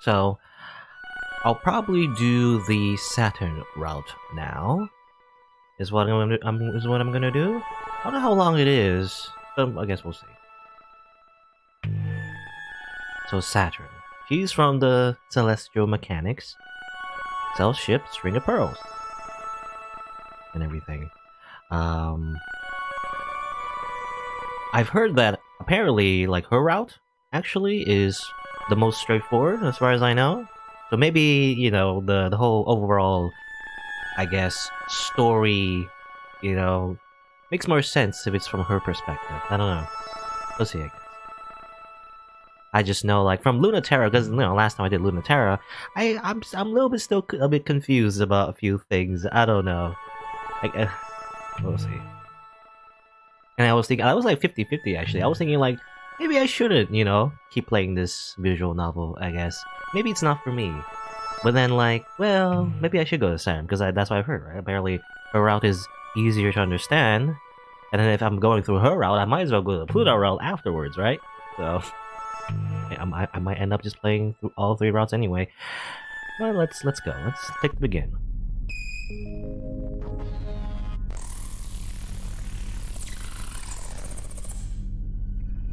So I'll probably do the Saturn route now. Is what I'm gonna do. I don't know how long it is. I guess we'll see. So Saturn. She's from the Celestial Mechanics. Sells ships, string of pearls, and everything. I've heard that apparently, like, her route actually is the most straightforward, as far as I know. So maybe, you know, the whole overall, I guess, story, you know, makes more sense if it's from her perspective. I don't know. We'll see, I guess. I just know, like, from Lunaterra, because, you know, last time I did Lunaterra, I'm a little bit still a bit confused about a few things. I don't know. Like, we'll see. And I was thinking, I was like 50-50 actually. I was thinking, like, maybe I shouldn't, you know, keep playing this visual novel, I guess. Maybe it's not for me. But then, like, well, maybe I should go to Saturn, because that's what I've heard, right? Apparently, her route is easier to understand. And then if I'm going through her route, I might as well go to the Pluto route afterwards, right? So, I might end up just playing through all three routes anyway. Well, let's go. Let's take the begin.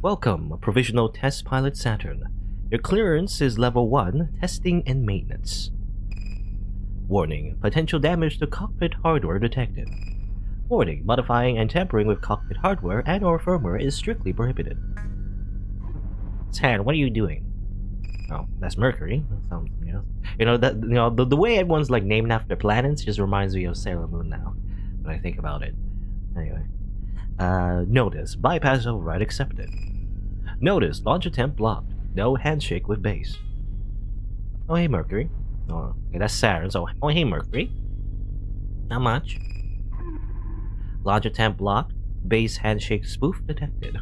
Welcome, Provisional Test Pilot Saturn. Your clearance is Level 1, Testing and Maintenance. Warning, potential damage to cockpit hardware detected. Warning, modifying and tampering with cockpit hardware and or firmware is strictly prohibited. Saturn, what are you doing? Oh, that's Mercury. That sounds, you know, the way everyone's like named after planets just reminds me of Sailor Moon now, when I think about it. Anyway. Notice, bypass override accepted. Notice, launch attempt blocked. No handshake with base. Oh, hey, Mercury. Oh, okay, that's Saturn, so, oh, hey, Mercury. Not much. Launch attempt blocked. Base handshake spoof detected.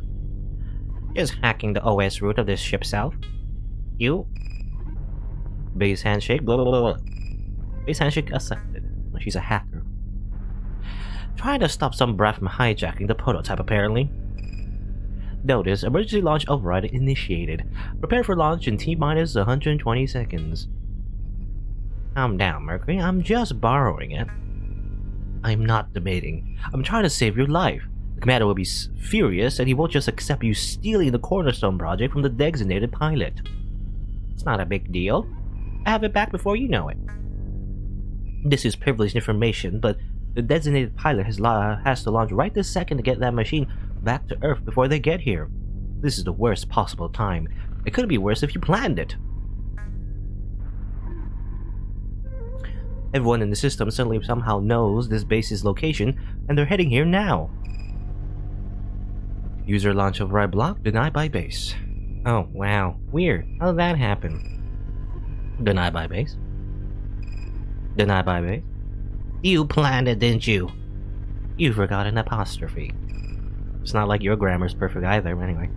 Just hacking the OS root of this ship south. You. Base handshake, blah, blah, blah, blah. Base handshake accepted. She's a hacker. Trying to stop some brat from hijacking the prototype, apparently. Notice, emergency launch override initiated. Prepare for launch in T-minus 120 seconds. Calm down, Mercury. I'm just borrowing it. I'm not debating. I'm trying to save your life. The commander will be furious, and he won't just accept you stealing the Cornerstone project from the designated pilot. It's not a big deal. I have it back before you know it. This is privileged information, but the designated pilot has to launch right this second to get that machine back to Earth before they get here. This is the worst possible time. It couldn't be worse if you planned it. Everyone in the system suddenly somehow knows this base's location, and they're heading here now. User launch override block denied by base. Oh, wow. Weird. How did that happen? Denied by base. Denied by base. You planned it, didn't you? You forgot an apostrophe. It's not like your grammar's perfect either, anyway.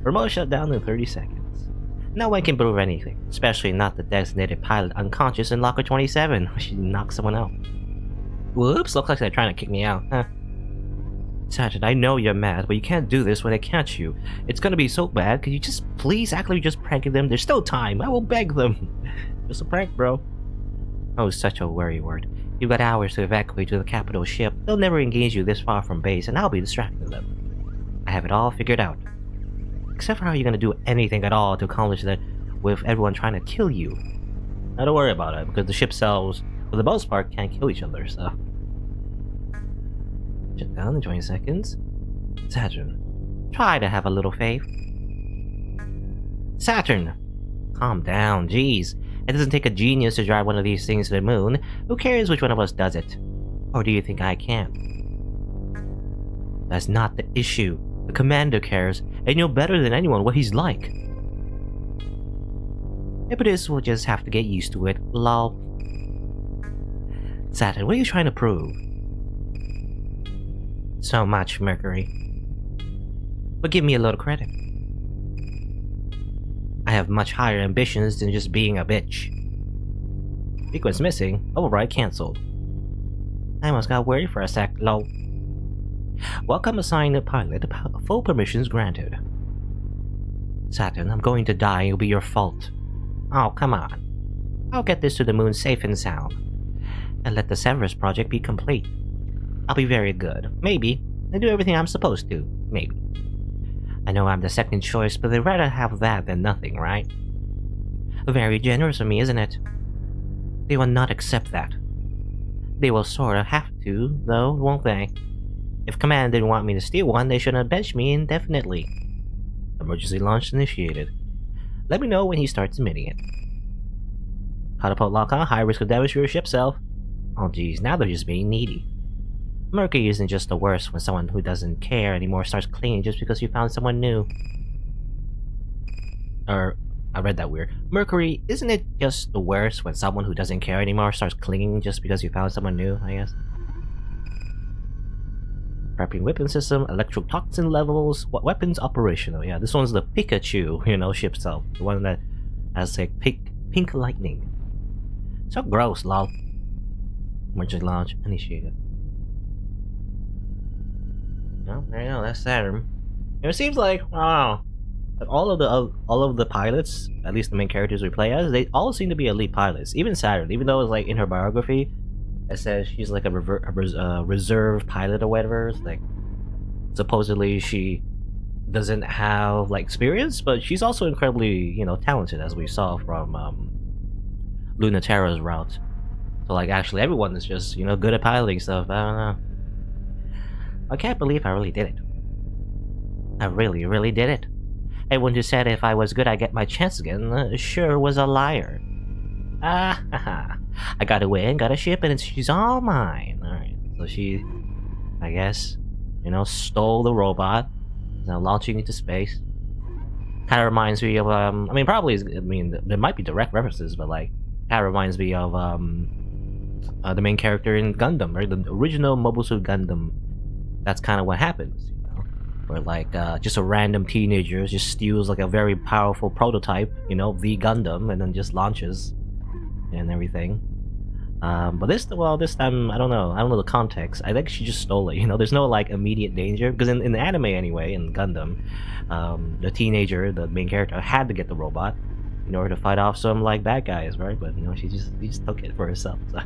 Remote shutdown in 30 seconds. No one can prove anything, especially not the designated pilot unconscious in locker 27. She knocked someone out. Whoops, looks like they're trying to kick me out, huh? Saturn, I know you're mad, but you can't do this when they catch you. It's gonna be so bad, could you just please act like you're just pranking them? There's still time, I will beg them. Just a prank, bro. Oh, such a worrywart. You've got hours to evacuate to the capital ship. They'll never engage you this far from base, and I'll be distracting them. I have it all figured out. Except for how you're gonna do anything at all to accomplish that with everyone trying to kill you. Now don't worry about it, because the ship cells, for the most part, can't kill each other, so... Shut down in 20 seconds. Saturn, try to have a little faith. Saturn! Calm down, jeez. It doesn't take a genius to drive one of these things to the moon. Who cares which one of us does it? Or do you think I can? That's not the issue. The commander cares, and you're better than anyone what he's like. Impetus will just have to get used to it, lol. Saturn, what are you trying to prove? So much, Mercury. But give me a little credit. I have much higher ambitions than just being a bitch. Sequence missing, override cancelled. I almost got worried for a sec, lol. Welcome assigned pilot, full permissions granted. Saturn, I'm going to die, it'll be your fault. Oh, come on. I'll get this to the moon safe and sound, and let the Severus project be complete. I'll be very good. Maybe. I do everything I'm supposed to. Maybe. I know I'm the second choice, but they'd rather have that than nothing, right? Very generous of me, isn't it? They will not accept that. They will sorta have to, though, won't they? If Command didn't want me to steal one, they shouldn't have benched me indefinitely. Emergency launch initiated. Let me know when he starts emitting it. Catapult lock on, high risk of damage to your ship self. Oh geez, now they're just being needy. Mercury isn't just the worst when someone who doesn't care anymore starts clinging just because you found someone new. I read that weird. Mercury, isn't it just the worst when someone who doesn't care anymore starts clinging just because you found someone new, I guess? Prepping weapon system, electrotoxin levels, what weapons operational? Yeah, this one's the Pikachu, ship self. The one that has like pink lightning. So gross, lol. Emergency launch initiated. No, there you go, that's Saturn. It seems like, wow, all of the pilots, at least the main characters we play as, they all seem to be elite pilots. Even Saturn, even though it's like in her biography, it says she's like a reserve pilot or whatever. It's like supposedly she doesn't have like experience, but she's also incredibly talented, as we saw from Lunaterra's route. So like actually everyone is just good at piloting stuff. I don't know. I can't believe I really did it. I really did it. Everyone who said if I was good I'd get my chance again sure was a liar. Ah, haha. I got away and got a ship and she's all mine. Alright, so she, I guess, stole the robot. Now launching into space. Kind of reminds me of, there might be direct references, but like, kind of reminds me of, the main character in Gundam, right? The original Mobile Suit Gundam. That's kind of what happens, where like just a random teenager just steals like a very powerful prototype, the Gundam, and then just launches and everything. But this time I don't know the context. I think she just stole it. There's no like immediate danger because in the anime anyway, in Gundam, the teenager, the main character, had to get the robot in order to fight off some like bad guys, right? But she just took it for herself. So.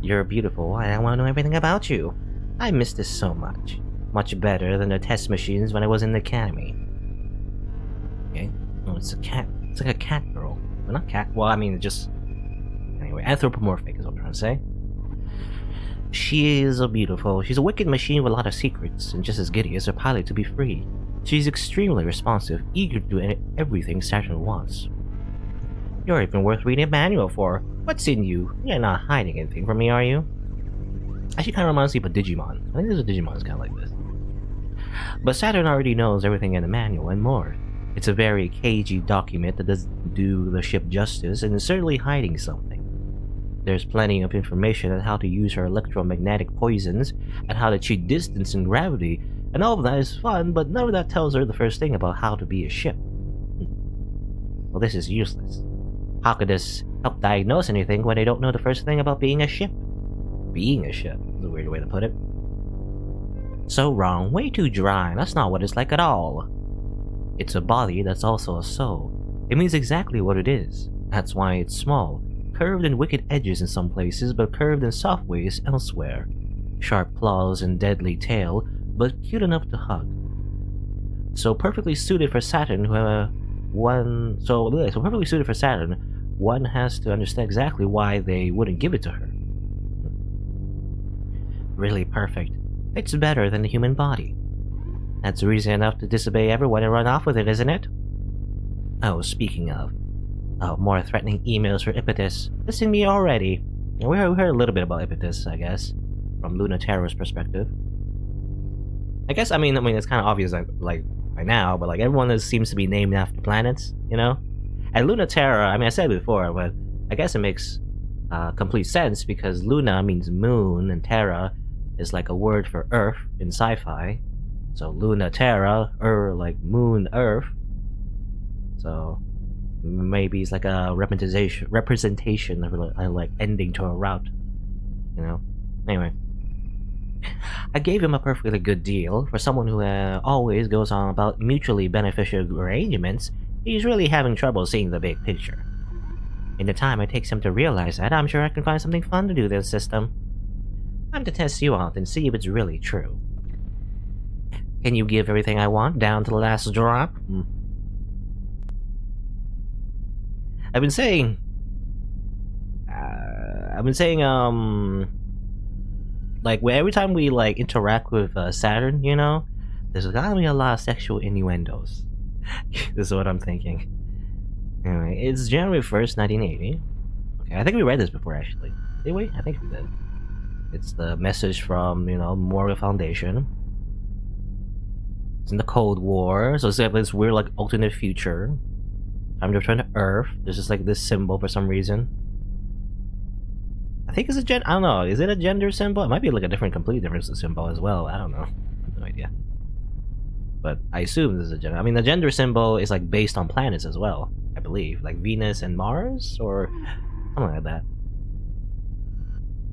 You're beautiful, and I want to know everything about you. I miss this so much. Much better than the test machines when I was in the academy. Okay? Oh, it's a cat. It's like a cat girl. Well, not cat. Well, I mean, just... Anyway, anthropomorphic is what I'm trying to say. She is a beautiful. She's a wicked machine with a lot of secrets, and just as giddy as her pilot to be free. She's extremely responsive, eager to do everything Saturn wants. You're even worth reading a manual for. What's in you? You're not hiding anything from me, are you? Actually, kind of reminds me of Digimon. I think there's a Digimon kind of like this. But Saturn already knows everything in the manual and more. It's a very cagey document that doesn't do the ship justice and is certainly hiding something. There's plenty of information on how to use her electromagnetic poisons, and how to cheat distance and gravity, and all of that is fun, but none of that tells her the first thing about how to be a ship. Well, this is useless. How could this help diagnose anything when they don't know the first thing about being a ship? Being a ship is a weird way to put it. So wrong, way too dry, that's not what it's like at all. It's a body that's also a soul. It means exactly what it is. That's why it's small, curved and wicked edges in some places, but curved in soft ways elsewhere. Sharp claws and deadly tail, but cute enough to hug. So perfectly suited for Saturn, one has to understand exactly why they wouldn't give it to her. Really perfect. It's better than the human body. That's reason enough to disobey everyone and run off with it, isn't it? Oh, speaking of. Oh, more threatening emails for Ippitus. Dissing me already. We heard a little bit about Ippitus, I guess, from Lunaterra's perspective. I guess, I mean, it's kind of obvious, like by now, but like everyone seems to be named after planets, And Lunaterra, I said it before, but I guess it makes complete sense because Luna means moon and Terra is like a word for Earth in sci-fi. So Lunaterra, like moon, Earth. So maybe it's like a representation of like ending to a route, Anyway, I gave him a perfectly good deal for someone who always goes on about mutually beneficial arrangements. He's really having trouble seeing the big picture. In the time it takes him to realize that, I'm sure I can find something fun to do with this system. Time to test you out and see if it's really true. Can you give everything I want, down to the last drop? I've been saying, like, every time we, like, interact with Saturn, you know, there's gotta be a lot of sexual innuendos. This is what I'm thinking. Anyway, it's January 1st, 1980. Okay, I think we read this before, actually. Did we? I think we did. It's the message from, you know, Morgan Foundation. It's in the Cold War, so it's like this weird, like, alternate future. Time to return to Earth. There's just, like, this symbol for some reason. I think it's a I don't know. Is it a gender symbol? It might be, like, a completely different symbol as well. I don't know. I have no idea. But I assume this is a gender. I mean, the gender symbol is, like, based on planets as well, I believe. Like, Venus and Mars? Or something like that.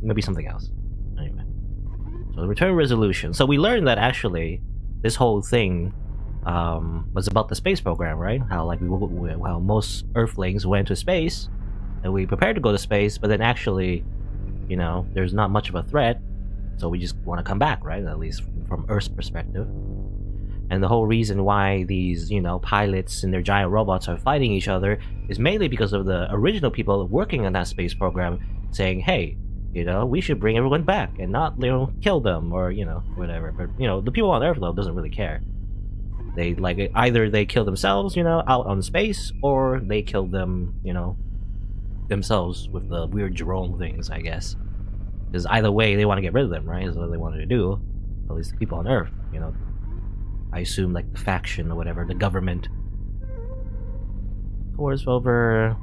Maybe something else. Anyway. So, the return resolution. So, we learned that, actually, this whole thing was about the space program, right? How, like, how most Earthlings went to space, and we prepared to go to space, but then actually, you know, there's not much of a threat, so we just want to come back, right? At least from Earth's perspective. And the whole reason why these, you know, pilots and their giant robots are fighting each other is mainly because of the original people working on that space program saying, hey, you know, we should bring everyone back and not, you know, kill them or, you know, whatever. But, you know, the people on Earth, though, doesn't really care. They, like, either they kill themselves, you know, out on space, or they kill them, you know, themselves with the weird drone things, I guess. Because either way, they want to get rid of them, right? Is what they wanted to do. At least the people on Earth, you know. I assume, like, the faction or whatever, the government. Wars over.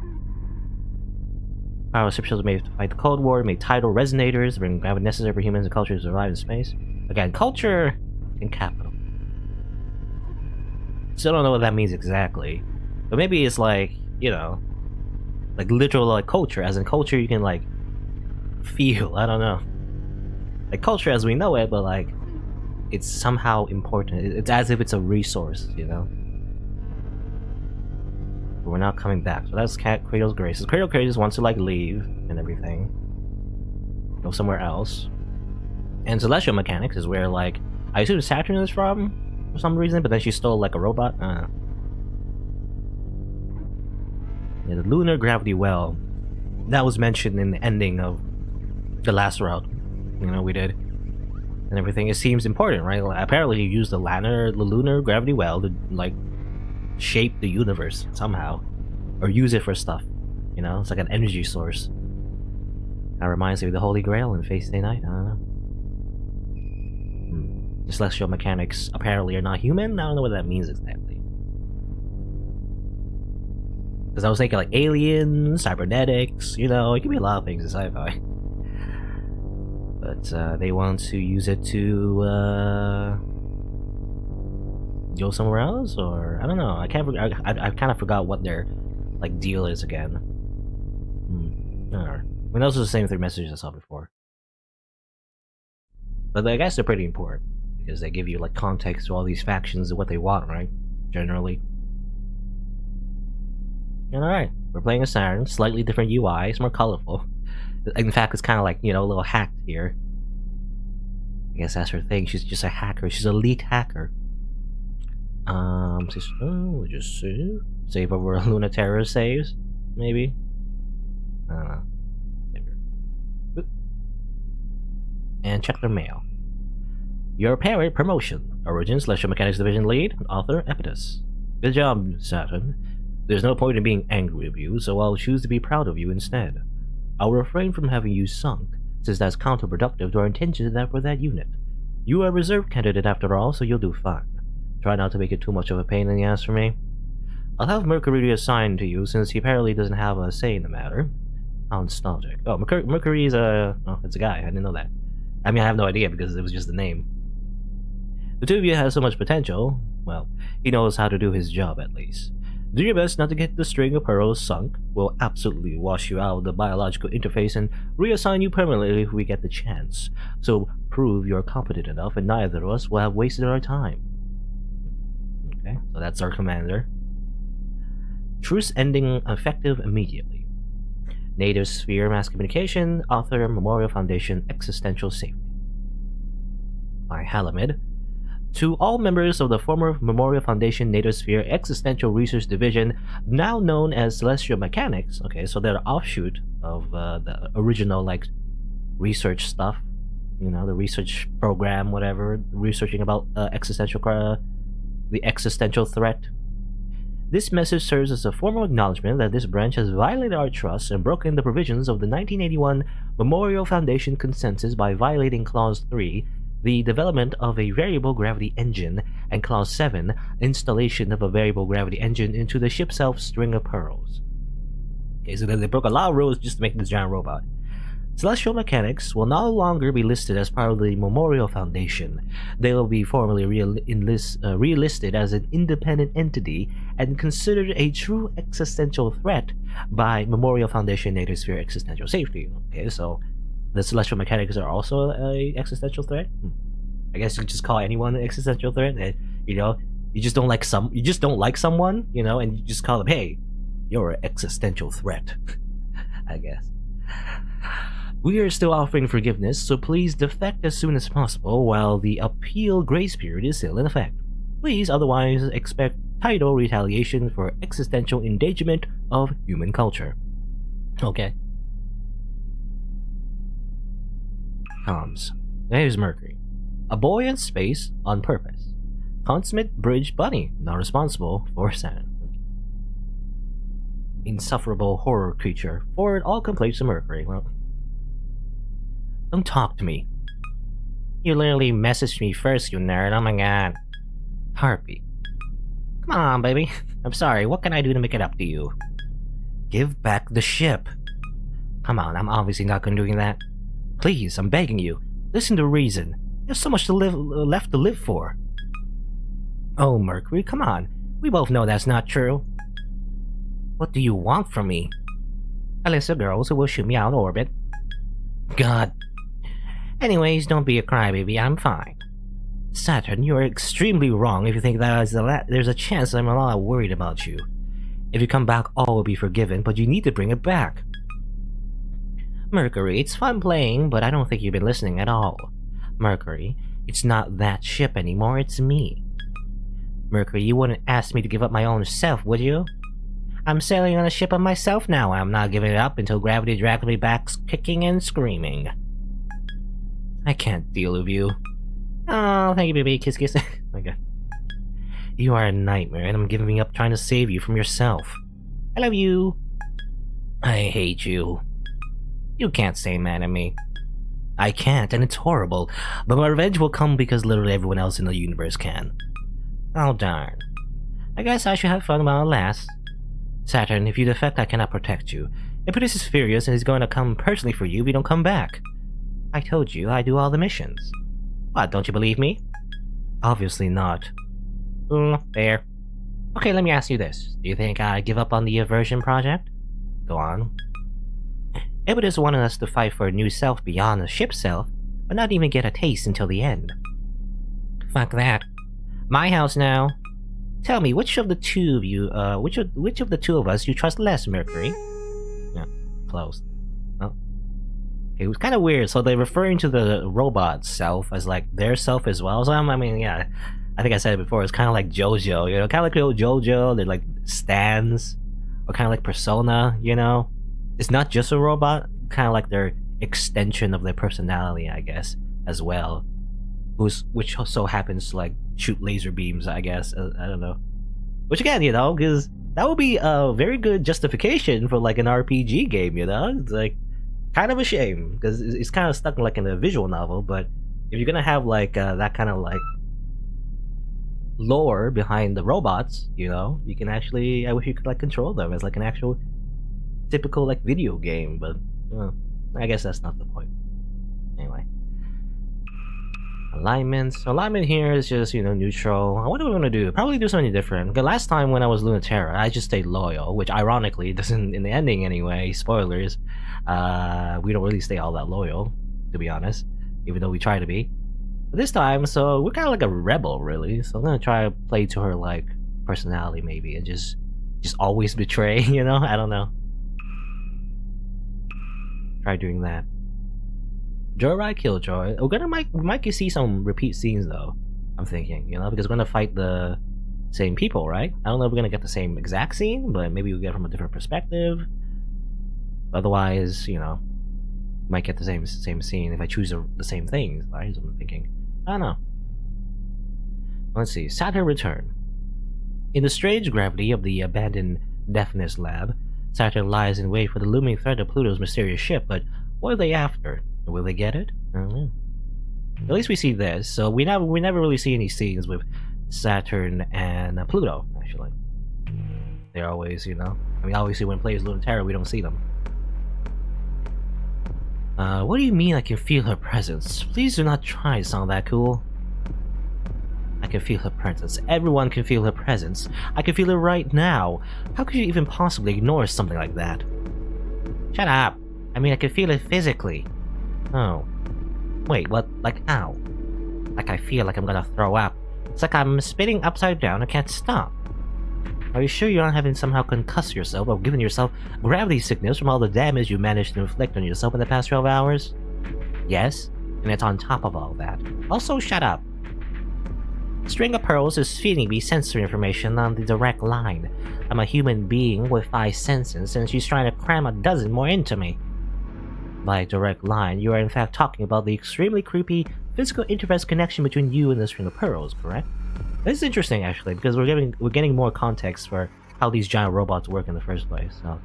Power ships made to fight the Cold War, made tidal resonators, bring gravity necessary for humans and culture to survive in space. Again, culture and capital. Still don't know what that means exactly. But maybe it's like, you know, like literal, like, culture. As in culture you can, like, feel. I don't know. Like, culture as we know it, but, like, it's somehow important. It's as if it's a resource, you know? But we're not coming back. So that's Cradle's Graces. Cradle Graces wants to, like, leave and everything. Go somewhere else. And Celestial Mechanics is where, like, I assume Saturn is from for some reason, but then she's still, like, a robot. Yeah, the lunar gravity well. That was mentioned in the ending of the last route. You know, we did. And everything. It seems important, right? Like, apparently you use the lunar gravity well to, like, shape the universe somehow. Or use it for stuff. You know? It's like an energy source. That reminds me of the Holy Grail in Fate Stay Night. I don't know. The Celestial Mechanics apparently are not human? I don't know what that means exactly. Because I was thinking, like, aliens, cybernetics, you know, it could be a lot of things in sci-fi. But they want to use it to go somewhere else, or I don't know. I kind of forgot what their, like, deal is again. I don't know. I mean, those are the same 3 messages I saw before. But I guess they're pretty important because they give you, like, context to all these factions and what they want, right? Generally. And alright, we're playing a Saturn, slightly different UI, it's more colorful. In fact, it's kind of like, you know, a little hacked here. I guess that's her thing. She's just a hacker. She's an elite hacker. We'll just save over Luna Terror saves, maybe. I don't know. And check their mail. Your parent promotion. Origin Celestial Mechanics Division Lead. Author Epitus. Good job, Saturn. There's no point in being angry with you, so I'll choose to be proud of you instead. I'll refrain from having you sunk, since that's counterproductive to our intentions for that unit. You are a reserve candidate after all, so you'll do fine. Try not to make it too much of a pain in the ass for me. I'll have Mercury assigned to you, since he apparently doesn't have a say in the matter. How nostalgic. Oh, Mercury is a... Oh, it's a guy. I didn't know that. I mean, I have no idea, because it was just the name. The two of you have so much potential. Well, he knows how to do his job, at least. Do your best not to get the string of pearls sunk. We'll absolutely wash you out of the biological interface and reassign you permanently if we get the chance. So prove you're competent enough and neither of us will have wasted our time. Okay, so that's our commander. Truce ending effective immediately. Native Sphere Mass Communication, author Memorial Foundation Existential Safety. By Halamid. To all members of the former Memorial Foundation Native Sphere Existential Research Division, now known as Celestial Mechanics, okay, so they're an offshoot of the original, like, research stuff, you know, the research program, whatever, researching about the existential threat. This message serves as a formal acknowledgement that this branch has violated our trust and broken the provisions of the 1981 Memorial Foundation Consensus by violating Clause 3, the development of a variable gravity engine, and Clause 7, installation of a variable gravity engine into the ship self string of pearls. Okay, so they broke a lot of rules just to make this giant robot. Celestial Mechanics will no longer be listed as part of the Memorial Foundation. They will be formally relisted as an independent entity and considered a true existential threat by Memorial Foundation Native Sphere Existential Safety. Okay, so the Celestial Mechanics are also a existential threat. I guess you could just call anyone an existential threat. And, you know, you just don't like someone, you know, and you just call them, hey, you're an existential threat. I guess. We are still offering forgiveness, so please defect as soon as possible while the appeal grace period is still in effect. Please otherwise expect tidal retaliation for existential endangerment of human culture. Okay. Comms. There's Mercury. A boy in space on purpose. Consummate bridge bunny, not responsible for Saturn. Insufferable horror creature. Forward all complaints to Mercury. Well, don't talk to me. You literally messaged me first, you nerd. Oh my god. Harpy. Come on, baby. I'm sorry. What can I do to make it up to you? Give back the ship. Come on, I'm obviously not going to do that. Please, I'm begging you. Listen to reason. There's so much left to live for. Oh, Mercury, come on. We both know that's not true. What do you want from me? A list of girls who will shoot me out of orbit. God. Anyways, don't be a crybaby, I'm fine. Saturn, you are extremely wrong if you think that there's a chance I'm a lot worried about you. If you come back, all will be forgiven, but you need to bring it back. Mercury, it's fun playing, but I don't think you've been listening at all. Mercury, it's not that ship anymore, it's me. Mercury, you wouldn't ask me to give up my own self, would you? I'm sailing on a ship of myself now, I'm not giving it up until gravity drags me back kicking and screaming. I can't deal with you. Oh, thank you, baby. Kiss, kiss. Okay. You are a nightmare, and I'm giving up trying to save you from yourself. I love you. I hate you. You can't stay mad at me. I can't, and it's horrible, but my revenge will come because literally everyone else in the universe can. Oh, darn. I guess I should have fun while it lasts. Saturn, if you defect, I cannot protect you. Impetus is furious and he's going to come personally for you if you don't come back. I told you I do all the missions. What, don't you believe me? Obviously not. Fair. Okay, let me ask you this. Do you think I give up on the aversion project? Go on. Impetus wanted us to fight for a new self beyond the ship self, but not even get a taste until the end. Fuck that. My house now. Tell me, which of the two of you, which of the two of us you trust less, Mercury? Yeah, close. Oh. It was kind of weird. So they're referring to the robot self as like their self as well. So I mean, yeah, I think I said it before. It's kind of like JoJo, you know, kind of like the old JoJo. They're like stands, or kind of like Persona, you know. It's not just a robot. Kind of like their extension of their personality, I guess, as well. Which so happens to like shoot laser beams, I guess. I don't know. Which again, you know, because that would be a very good justification for like an RPG game, you know. It's like kind of a shame because it's kind of stuck like in a visual novel. But if you're gonna have like that kind of like lore behind the robots, you know, you can actually. I wish you could like control them as like an actual typical like video game. But I guess that's not the point. Anyway. Alignments. Alignment here is just, you know, neutral. What are we gonna do? Probably do something different. The last time when I was Lunaterra, I just stayed loyal, which ironically doesn't in the ending anyway. Spoilers. We don't really stay all that loyal, to be honest, even though we try to be. But this time, so we're kind of like a rebel, really. So I'm gonna try to play to her like personality maybe, and just Just always betray, you know? I don't know. Try doing that. Joyride, Killjoy. We might see some repeat scenes though. I'm thinking, you know, because we're gonna fight the same people, right? I don't know if we're gonna get the same exact scene, but maybe we'll get from a different perspective. Otherwise, you know, might get the same scene if I choose the same things, right? So I'm thinking. I don't know. Let's see. Saturn return. In the strange gravity of the abandoned Deafness lab, Saturn lies in wait for the looming threat of Pluto's mysterious ship, but what are they after? Will they get it? I don't know. At least we see this, so we never really see any scenes with Saturn and Pluto, actually. They're always, you know... I mean, obviously when it plays Lunar we don't see them. What do you mean I can feel her presence? Please do not try to sound that cool. I can feel her presence. Everyone can feel her presence. I can feel it right now. How could you even possibly ignore something like that? Shut up! I mean, I can feel it physically. Oh. Wait, what? Like how? Like I feel like I'm gonna throw up. It's like I'm spinning upside down and can't stop. Are you sure you haven't somehow concussed yourself or given yourself gravity sickness from all the damage you managed to inflict on yourself in the past 12 hours? Yes, and it's on top of all that. Also, shut up. String of Pearls is feeding me sensory information on the direct line. I'm a human being with 5 senses, and she's trying to cram a dozen more into me. By direct line, you are in fact talking about the extremely creepy physical interface connection between you and the String of Pearls, correct? This is interesting, actually, because we're getting more context for how these giant robots work in the first place. So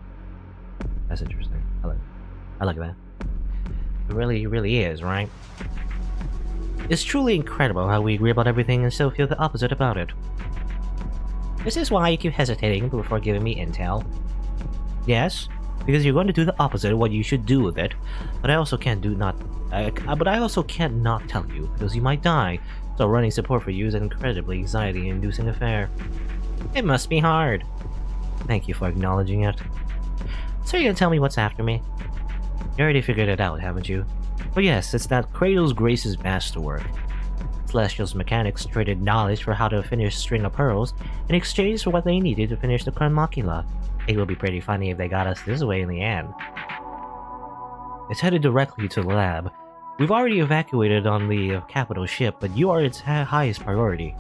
that's interesting. I like that. It really is, right? It's truly incredible how we agree about everything and still feel the opposite about it. This is why you keep hesitating before giving me intel. Yes, because you're going to do the opposite of what you should do with it, but I also can't not tell you, because you might die, so running support for you is an incredibly anxiety-inducing affair. It must be hard. Thank you for acknowledging it. So you're gonna tell me what's after me? You already figured it out, haven't you? Oh yes, it's that Kratos Grace's masterwork. Celestial's mechanics traded knowledge for how to finish String of Pearls in exchange for what they needed to finish the Crown Macula. It would be pretty funny if they got us this way in the end. It's headed directly to the lab. We've already evacuated on the capital ship, but you are its highest priority.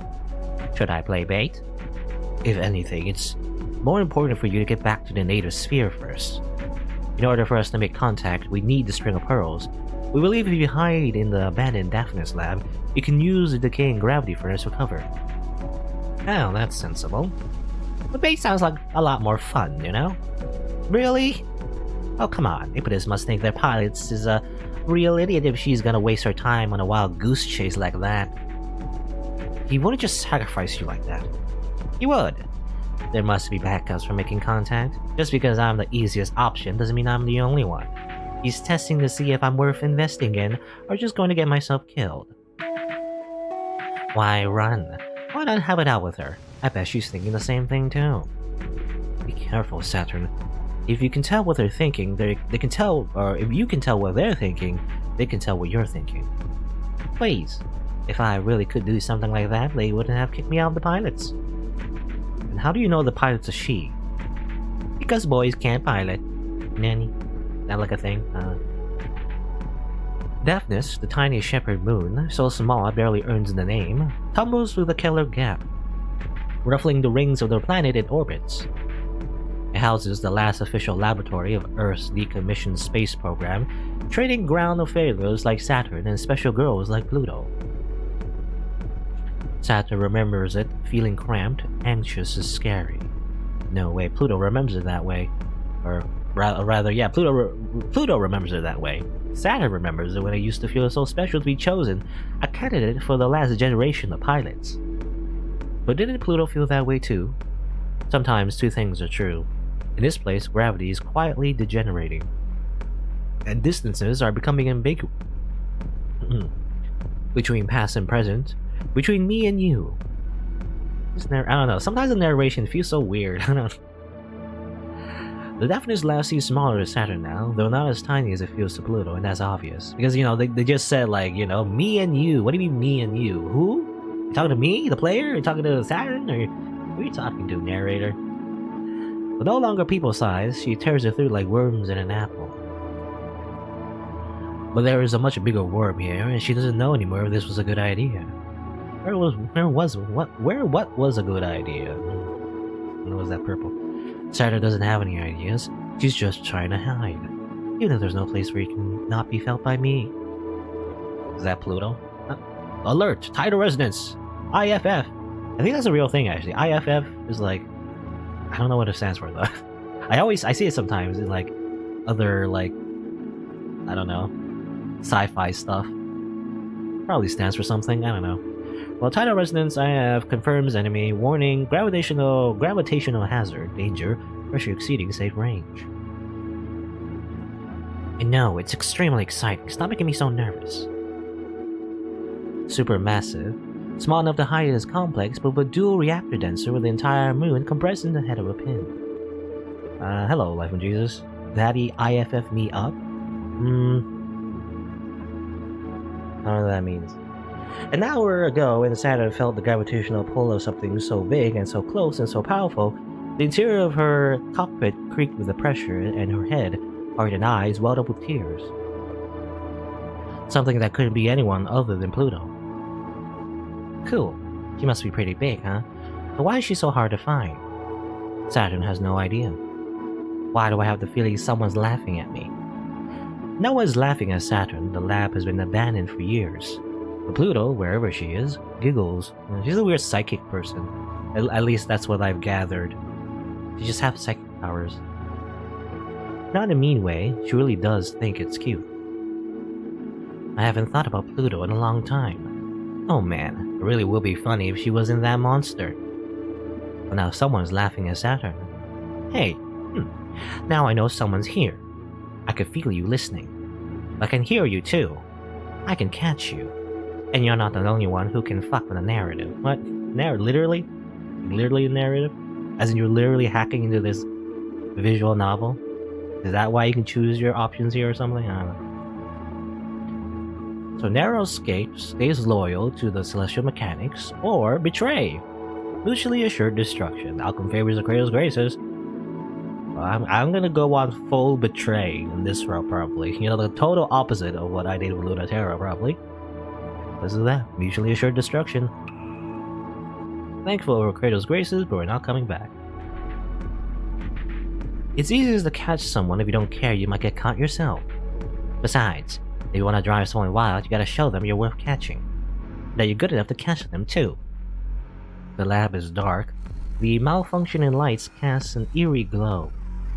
Should I play bait? If anything, it's more important for you to get back to the native sphere first. In order for us to make contact, we need the String of Pearls. We believe if you hide in the abandoned Daphnis lab, you can use the decaying gravity furnace for cover. Oh, that's sensible. The bait sounds like a lot more fun, you know? Really? Oh, come on. Impetus must think their pilot is a real idiot if she's gonna waste her time on a wild goose chase like that. He wouldn't just sacrifice you like that. He would. There must be backups for making contact. Just because I'm the easiest option doesn't mean I'm the only one. He's testing to see if I'm worth investing in, or just going to get myself killed. Why run? Why not have it out with her? I bet she's thinking the same thing too. Be careful, Saturn. If you can tell what they're thinking, they can tell, or if you can tell what they're thinking, they can tell what you're thinking. Please. If I really could do something like that, they wouldn't have kicked me out of the pilots. And how do you know the pilot's a she? Because boys can't pilot. Nanny. That like a thing? Daphnis, the tiny shepherd moon, so small it barely earns the name, tumbles through the Keller Gap, ruffling the rings of their planet it orbits. It houses the last official laboratory of Earth's decommissioned space program, trading ground of failures like Saturn and special girls like Pluto. Saturn remembers it, feeling cramped, anxious, and scary. No way, Pluto remembers it that way. Or rather, yeah, Pluto remembers it that way. Saturn remembers it when it used to feel so special to be chosen, a candidate for the last generation of pilots. But didn't Pluto feel that way too? Sometimes two things are true. In this place, gravity is quietly degenerating, and distances are becoming ambiguous. Between past and present, between me and you. I don't know, sometimes the narration feels so weird. I don't know. The Daphnis lab seems smaller to Saturn now, though not as tiny as it feels to Pluto, and that's obvious. Because, you know, they just said, like, you know, me and you. What do you mean, me and you? Who? You talking to me, the player? You talking to Saturn? Or who are you talking to, narrator? But no longer people-sized, she tears it through like worms in an apple. But there is a much bigger worm here, and she doesn't know anymore if this was a good idea. Where was what was a good idea? What was that purple? Saturn doesn't have any ideas. She's just trying to hide. Even if there's no place where you can not be felt by me. Is that Pluto? Alert! Tidal resonance! IFF! I think that's a real thing, actually. IFF is like... I don't know what it stands for, though. I see it sometimes in, like, other, like... I don't know. Sci-fi stuff. Probably stands for something, I don't know. Well, tidal resonance IF confirms enemy. Warning, gravitational hazard. Danger. Pressure exceeding safe range. I know, it's extremely exciting. Stop making me so nervous. Supermassive. Small enough to hide its complex, but with dual reactor denser with the entire moon compressed in the head of a pin. Hello, Life and Jesus. Daddy IFF me up? I don't know what that means. An hour ago, when Saturn felt the gravitational pull of something so big and so close and so powerful, the interior of her cockpit creaked with the pressure, and her head, heart, and eyes welled up with tears. Something that couldn't be anyone other than Pluto. Cool. She must be pretty big, huh? But why is she so hard to find? Saturn has no idea. Why do I have the feeling someone's laughing at me? No one's laughing at Saturn. The lab has been abandoned for years. But Pluto, wherever she is, giggles. She's a weird psychic person. At least that's what I've gathered. She just has psychic powers. Not in a mean way, she really does think it's cute. I haven't thought about Pluto in a long time. Oh man, it really would be funny if she wasn't that monster. But now someone's laughing at Saturn. Hey, now I know someone's here. I can feel you listening. I can hear you too. I can catch you. And you're not the only one who can fuck with a narrative. What? Literally? Literally a narrative? As in you're literally hacking into this visual novel? Is that why you can choose your options here or something? I don't know. So Narrowscape stays loyal to the celestial mechanics, or betray. Mutually assured destruction. Outcome favors the Kratos graces. Well, I'm gonna go on full betray in this route probably. You know, the total opposite of what I did with Lunaterra probably. This is that. Mutually assured destruction. Thankful for Kratos graces, but we're not coming back. It's easier to catch someone. If you don't care, you might get caught yourself. Besides, if you want to drive someone wild, you gotta show them you're worth catching. That you're good enough to catch them too. The lab is dark. The malfunctioning lights cast an eerie glow.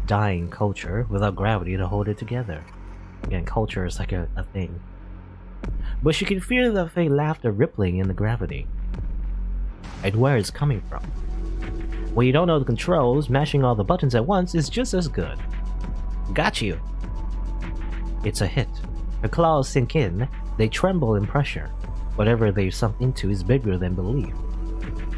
Dying culture without gravity to hold it together. Again, culture is like a thing. But she can feel the faint laughter rippling in the gravity. And where it's coming from. When you don't know the controls, mashing all the buttons at once is just as good. Got you! It's a hit. Her claws sink in, they tremble in pressure. Whatever they've sunk into is bigger than belief.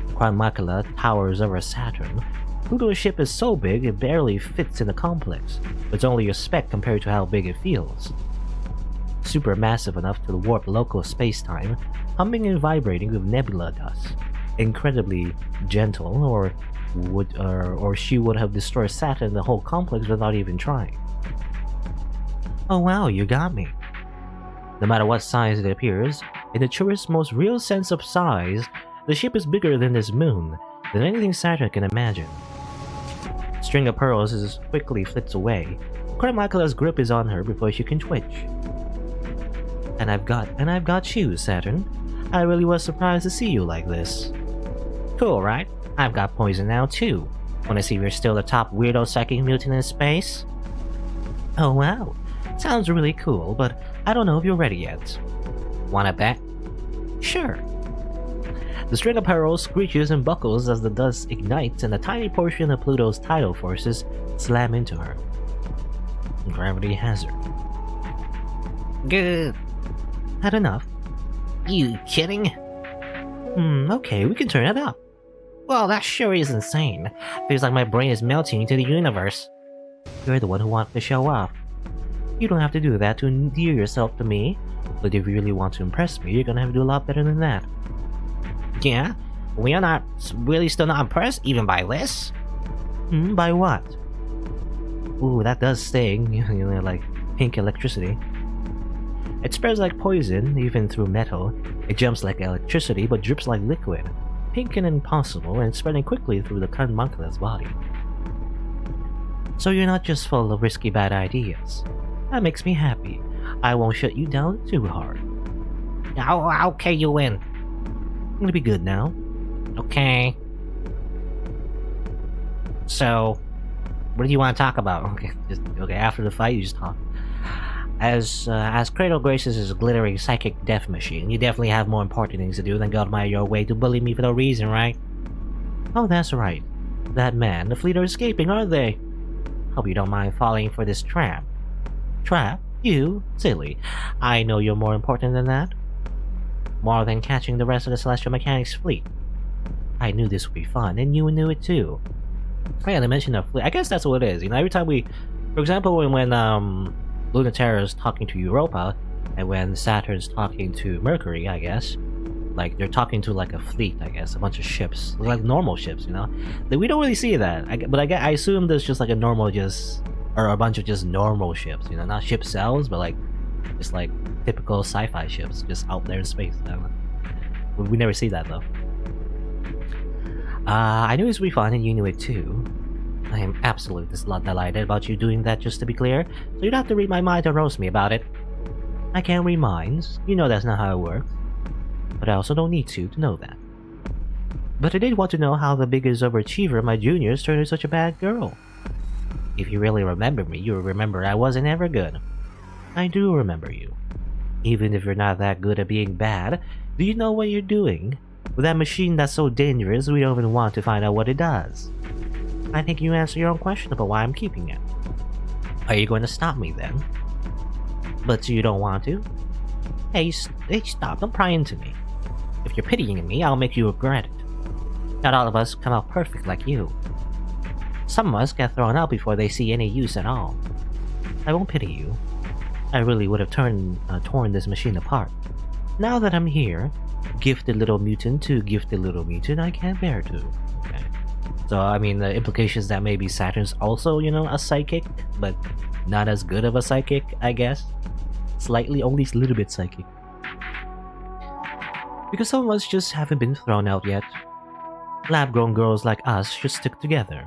The Chronicula towers over Saturn. Pluto's ship is so big it barely fits in the complex. It's only a speck compared to how big it feels. Supermassive enough to warp local space-time, humming and vibrating with nebula dust. Incredibly gentle, or she would have destroyed Saturn and the whole complex without even trying. Oh wow, you got me. No matter what size it appears, in the truest, most real sense of size, the ship is bigger than this moon, than anything Saturn can imagine. String of pearls as quickly flits away. Chronicula's grip is on her before she can twitch. And I've got you, Saturn. I really was surprised to see you like this. Cool, right? I've got poison now too. Wanna see if you're still the top weirdo psychic mutant in space? Oh wow, sounds really cool, but I don't know if you're ready yet. Wanna bet? Sure. The string of pearls screeches and buckles as the dust ignites and a tiny portion of Pluto's tidal forces slam into her. Gravity hazard. Good. Had enough? You kidding? Okay, we can turn it up. Well, that sure is insane. Feels like my brain is melting into the universe. You're the one who wanted to show off. You don't have to do that to endear yourself to me, but if you really want to impress me, you're gonna have to do a lot better than that. Yeah? We are not really still not impressed even by this? By what? Ooh, that does sting. Like pink electricity. It spreads like poison, even through metal. It jumps like electricity, but drips like liquid. Pink and impossible, and spreading quickly through the Rambunctious body. So you're not just full of risky bad ideas. That makes me happy. I won't shut you down too hard. Okay, you win. I'm gonna be good now. Okay. So, what do you want to talk about? Okay. After the fight, you just talk. As Cradle graces his glittering psychic death machine, you definitely have more important things to do than go out of your way to bully me for no reason, right? Oh, that's right. That man, the fleet are escaping, aren't they? Hope you don't mind falling for this trap. Trap? You? Silly. I know you're more important than that. More than catching the rest of the Celestial Mechanics fleet. I knew this would be fun, and you knew it too. Oh yeah, they mentioned a fleet. I guess that's what it is. Every time we... For example, when Lunaterra's talking to Europa, and when Saturn's talking to Mercury, I guess, like, they're talking to, like, a fleet, I guess, a bunch of ships. Like, normal ships, We don't really see that. But I assume there's just, like, a normal or a bunch of just normal ships, Not ship cells, but, like, just, like, typical sci-fi ships just out there in space. I don't know. We never see that, though. I knew this would be fun, and you knew it, too. I am absolutely delighted about you doing that, just to be clear, so you don't have to read my mind or roast me about it. I can't read minds. You know that's not how it works. But I also don't need to know that. But I did want to know how the biggest overachiever of my juniors turned into such a bad girl. If you really remember me, you'll remember I wasn't ever good. I do remember you. Even if you're not that good at being bad, do you know what you're doing? With that machine that's so dangerous, we don't even want to find out what it does. I think you answer your own question about why I'm keeping it. Are you going to stop me then? But you don't want to? Hey, stop, don't pry into me. If you're pitying me, I'll make you regret it. Not all of us come out perfect like you. Some of us get thrown out before they see any use at all. I won't pity you. I really would have torn this machine apart. Now that I'm here, gifted little mutant to gifted little mutant, I can't bear to. Okay. So, I mean, the implications that maybe Saturn's also, a psychic, but not as good of a psychic, I guess. Slightly, only a little bit psychic. Because some of us just haven't been thrown out yet. Lab-grown girls like us should stick together.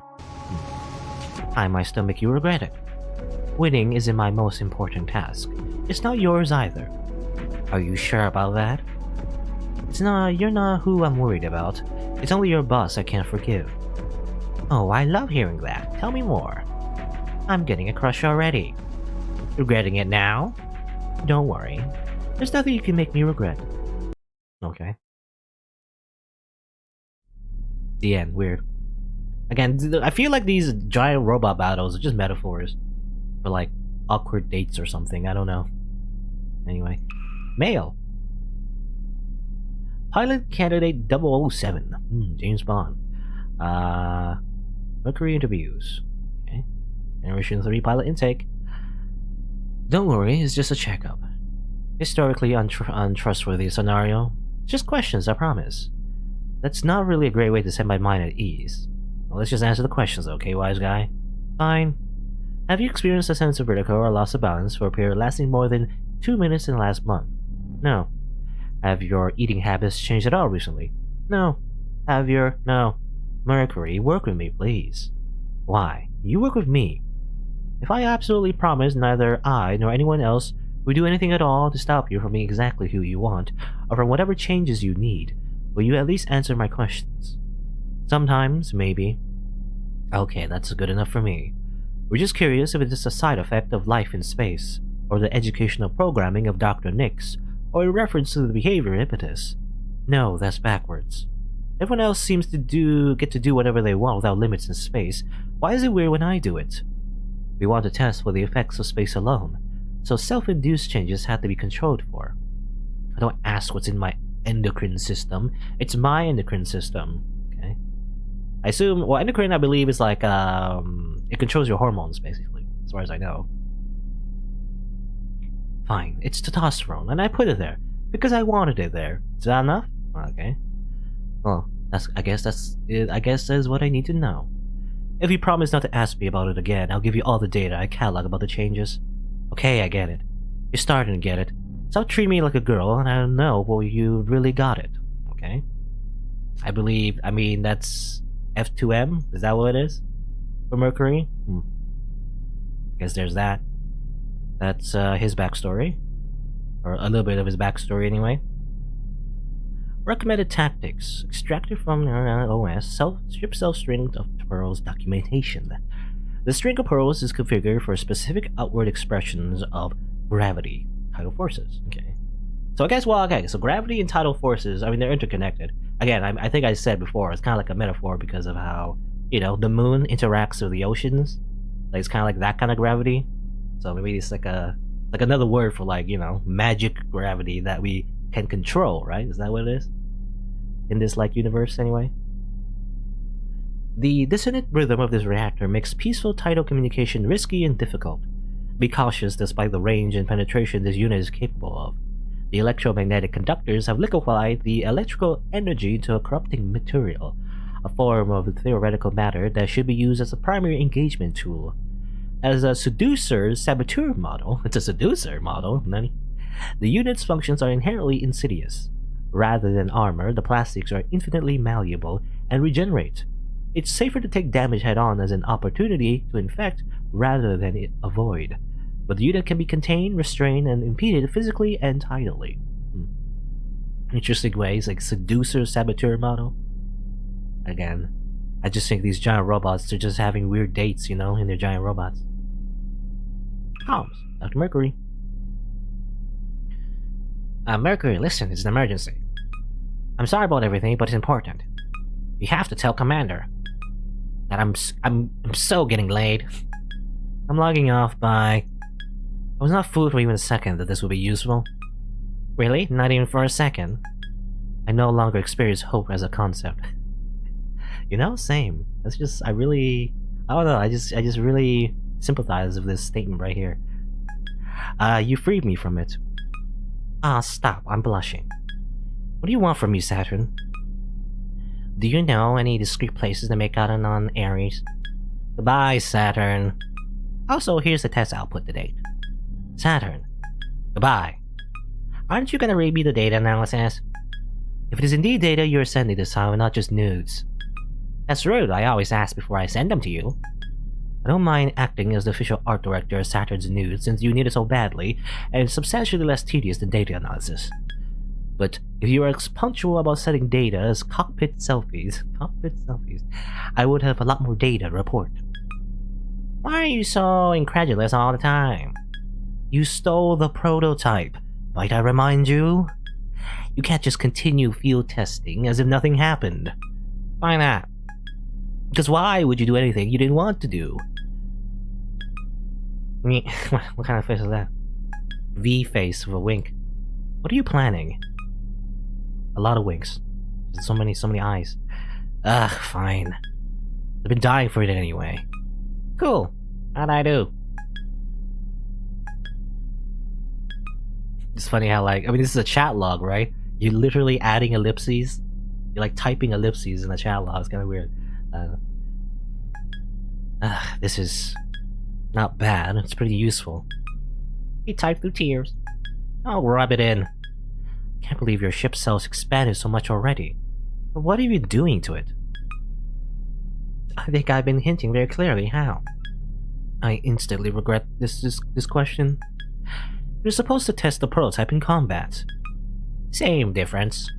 I might still make you regret it. Winning isn't my most important task. It's not yours either. Are you sure about that? You're not who I'm worried about. It's only your boss I can't forgive. Oh, I love hearing that. Tell me more. I'm getting a crush already. Regretting it now? Don't worry. There's nothing you can make me regret. Okay. The end. Weird. Again, I feel like these giant robot battles are just metaphors for, like, awkward dates or something. I don't know. Anyway. Mail. Pilot Candidate 007. James Bond. Mercury interviews. Okay. Generation 3 pilot intake. Don't worry, it's just a checkup. Historically untrustworthy scenario. Just questions, I promise. That's not really a great way to set my mind at ease. Well, let's just answer the questions, okay, wise guy? Fine. Have you experienced a sense of vertigo or loss of balance for a period lasting more than 2 minutes in the last month? No. Have your eating habits changed at all recently? No. No. Mercury, work with me, please. Why? You work with me. If I absolutely promise neither I nor anyone else will do anything at all to stop you from being exactly who you want, or from whatever changes you need, will you at least answer my questions? Sometimes, maybe. Okay, that's good enough for me. We're just curious if it is a side effect of life in space, or the educational programming of Dr. Nix, or a reference to the behavior impetus. No, that's backwards. Everyone else seems to get to do whatever they want without limits in space. Why is it weird when I do it? We want to test for the effects of space alone, so self-induced changes have to be controlled for. I don't ask what's in my endocrine system. It's my endocrine system. Okay. I assume, well, endocrine I believe is like, it controls your hormones, basically, as far as I know. Fine, it's testosterone, and I put it there, because I wanted it there. Is that enough? Okay. Well, I guess that's what I need to know. If you promise not to ask me about it again, I'll give you all the data I catalog about the changes. Okay, I get it. You're starting to get it. Stop treating me like a girl, and I know well you really got it. Okay? I mean, that's F2M? Is that what it is? For Mercury? Guess there's that. That's his backstory. Or a little bit of his backstory, anyway. Recommended tactics. Extracted from OS. Strip self-string of Pearl's documentation. The string of pearls is configured for specific outward expressions of gravity. Tidal forces. Okay. So I guess, so gravity and tidal forces, I mean, they're interconnected. Again, I think I said before, it's kind of like a metaphor because of how, the moon interacts with the oceans. Like, it's kind of like that kind of gravity. So maybe it's like another word for magic gravity that we can control, right? Is that what it is? In this, universe, anyway? The dissonant rhythm of this reactor makes peaceful tidal communication risky and difficult. Be cautious despite the range and penetration this unit is capable of. The electromagnetic conductors have liquefied the electrical energy into a corrupting material, a form of theoretical matter that should be used as a primary engagement tool. As a saboteur model, it's a seducer model, the unit's functions are inherently insidious. Rather than armor, the plastics are infinitely malleable and regenerate. It's safer to take damage head-on as an opportunity to infect rather than avoid. But the unit can be contained, restrained, and impeded physically and tidally. Interesting ways, like seducer saboteur model. Again, I just think these giant robots, they're just having weird dates, in their giant robots. Comms, Dr. Mercury. Mercury, listen, it's an emergency. I'm sorry about everything, but it's important. You have to tell Commander that I'm so getting laid. I'm logging off by... I was not fooled for even a second that this would be useful. Really? Not even for a second? I no longer experience hope as a concept. Same. That's just, I don't know, I just really sympathize with this statement right here. You freed me from it. Stop, I'm blushing. What do you want from me, Saturn? Do you know any discreet places to make out on Ares? Goodbye, Saturn. Also, here's the test output to date. Saturn. Goodbye. Aren't you gonna read me the data analysis? If it is indeed data you're sending this time and not just nudes. That's rude, I always ask before I send them to you. I don't mind acting as the official art director of Saturn's nudes since you need it so badly, and it's substantially less tedious than data analysis. But if you are punctual about sending data as cockpit selfies, I would have a lot more data to report. Why are you so incredulous all the time? You stole the prototype, might I remind you? You can't just continue field testing as if nothing happened. Why not? Because why would you do anything you didn't want to do? What kind of face is that? V face with a wink. What are you planning? A lot of winks. So many eyes. Fine. I've been dying for it anyway. Cool. How'd I do? It's funny how, this is a chat log, right? You're literally adding ellipses. You're, typing ellipses in the chat log. It's kind of weird. This is not bad. It's pretty useful. You type through tears. I'll rub it in. Can't believe your ship cell's expanded so much already. But what are you doing to it? I think I've been hinting very clearly how. I instantly regret this question. You're supposed to test the prototype in combat. Same difference.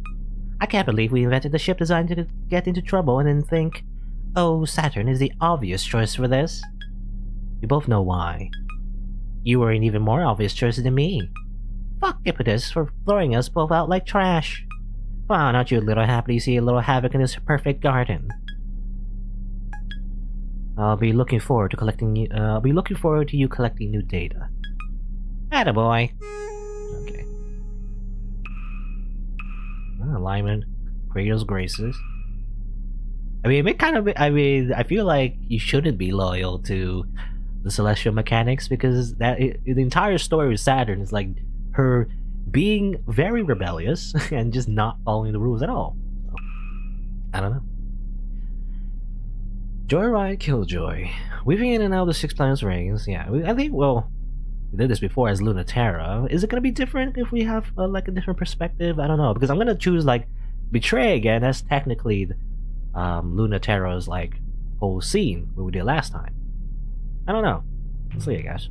I can't believe we invented the ship designed to get into trouble and then think, oh, Saturn is the obvious choice for this. We both know why. You were an even more obvious choice than me. Fuck Ippitus for throwing us both out like trash. Well, aren't you a little happy to see a little havoc in this perfect garden? I'll be looking forward to you collecting new data. Attaboy. Okay. Alignment, Kratos graces. I feel like you shouldn't be loyal to the celestial mechanics because the entire story with Saturn is her being very rebellious and just not following the rules at all. So, I don't know. Joyride Killjoy. Weaving in and out of the Six Planets rings. Yeah, I think, well, we did this before as Lunaterra. Is it going to be different if we have like a different perspective? I don't know, because I'm going to choose like Betray again. That's technically Lunaterra's like whole scene what we did last time. I don't know. Let's see it, guys.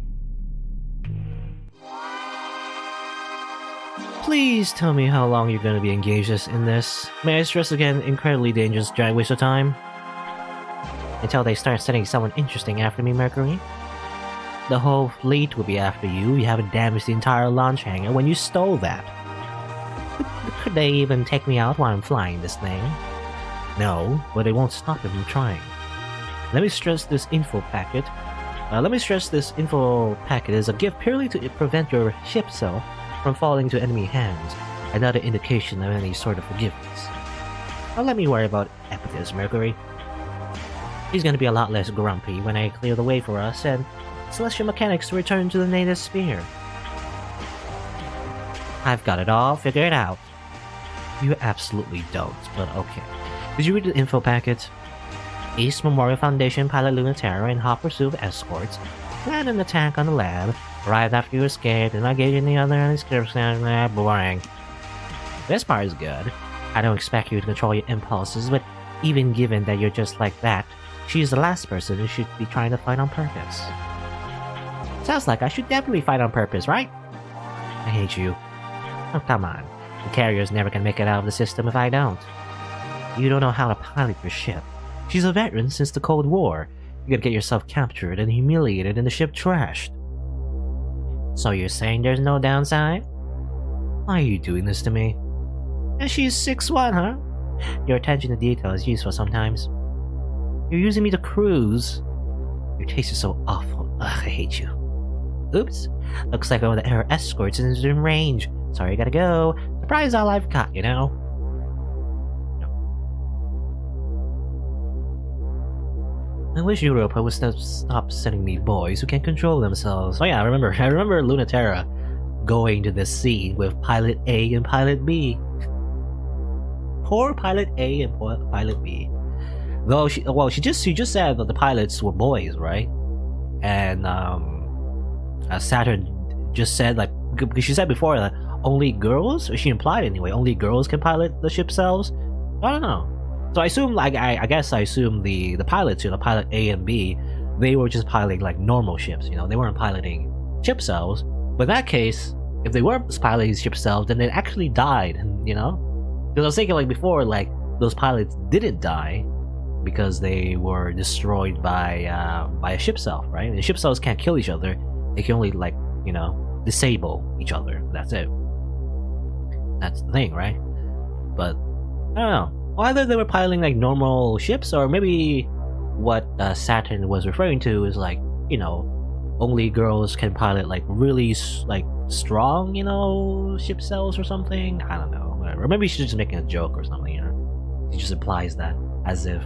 Please tell me how long you're going to be engaged in this. May I stress again, incredibly dangerous, giant waste of time? Until they start sending someone interesting after me, Mercury. The whole fleet will be after you. You haven't damaged the entire launch hangar when you stole that. Could they even take me out while I'm flying this thing? No, but it won't stop them from trying. Let me stress this info packet. Is a gift purely to prevent your ship self from falling into enemy hands, and not an indication of any sort of forgiveness. Now let me worry about Epicus, Mercury. He's gonna be a lot less grumpy when I clear the way for us and celestial mechanics return to the native sphere. I've got it all figured out. You absolutely don't, but okay. Did you read the info packet? East Memorial Foundation pilot Lunaterra in hot pursuit of escorts planned an attack on the lab, arrived after you escaped, and not engaging the other description. Boring. This part is good. I don't expect you to control your impulses, but even given that you're just like that, she's the last person who should be trying to fight on purpose. Sounds like I should definitely fight on purpose, right? I hate you. Oh, come on. The carrier's never gonna make it out of the system if I don't. You don't know how to pilot your ship. She's a veteran since the Cold War. You gotta get yourself captured and humiliated and the ship trashed. So you're saying there's no downside? Why are you doing this to me? And she's 6'1", huh? Your attention to detail is useful sometimes. You're using me to cruise. Your taste is so awful. Ugh, I hate you. Oops. Looks like one of the air escorts is in range. Sorry, I gotta go. Surprise all I've got, you know? I wish Europa would stop sending me boys who can't control themselves. Oh yeah, I remember Lunaterra going to this scene with Pilot A and Pilot B. Poor Pilot A and Pilot B. Though she just said that the pilots were boys, right? And Saturn just said, like, because she said before that only girls, or she implied anyway, only girls can pilot the ship selves. I don't know. So I assume, like, I guess I assume the pilots, you know, pilot A and B, they were just piloting like normal ships, you know, they weren't piloting ship selves. But in that case, if they were piloting ship selves, then they actually died, you know? Because I was thinking, like, before, like, those pilots didn't die because they were destroyed by a ship self, right? And the ship selves can't kill each other; they can only, like, you know, disable each other. That's it. That's the thing, right? But I don't know. Either they were piloting like normal ships, or maybe what Saturn was referring to is, like, you know, only girls can pilot like really like strong, you know, ship cells or something. I don't know, whatever. Or maybe she's just making a joke or something, you know. She just implies that as if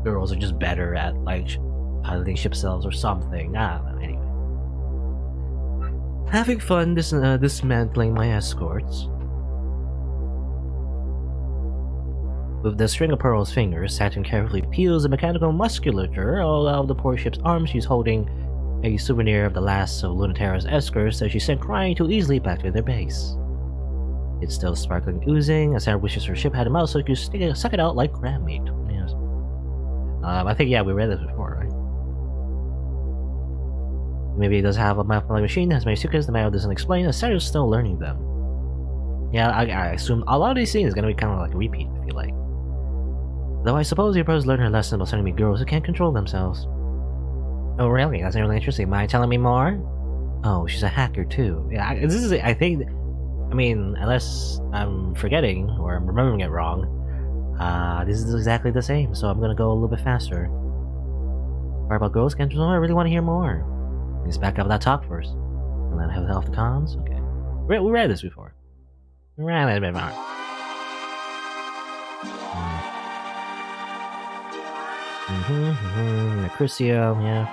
girls are just better at like piloting ship cells or something. I don't know. Anyway, having fun dismantling my escorts. With the string of Pearl's fingers, Saturn carefully peels the mechanical musculature all out of the poor ship's arms. She's holding a souvenir of the last of Lunaterra's escorts that she sent crying too easily back to their base. It's still sparkling, oozing, as Sarah wishes her ship had a mouth so she could suck it out like crab meat. Yes. I think, yeah, we read this before, right? Maybe it does have a mathematical machine that has many secrets the manual doesn't explain, and Sarah's still learning them. Yeah, I assume a lot of these scenes is gonna be kind of like a repeat, I feel like. Though I suppose your pros learned her lesson about sending me girls who can't control themselves. Oh really? That's really interesting. Mind telling me more? Oh, she's a hacker too. Yeah, this is, I think, I mean, unless I'm forgetting or I'm remembering it wrong, this is exactly the same, so I'm gonna go a little bit faster. Part about girls can't control, I really want to hear more. Let's back up that talk first. And then have off the cons? Okay. We read this before. We read it before. Crucio, yeah.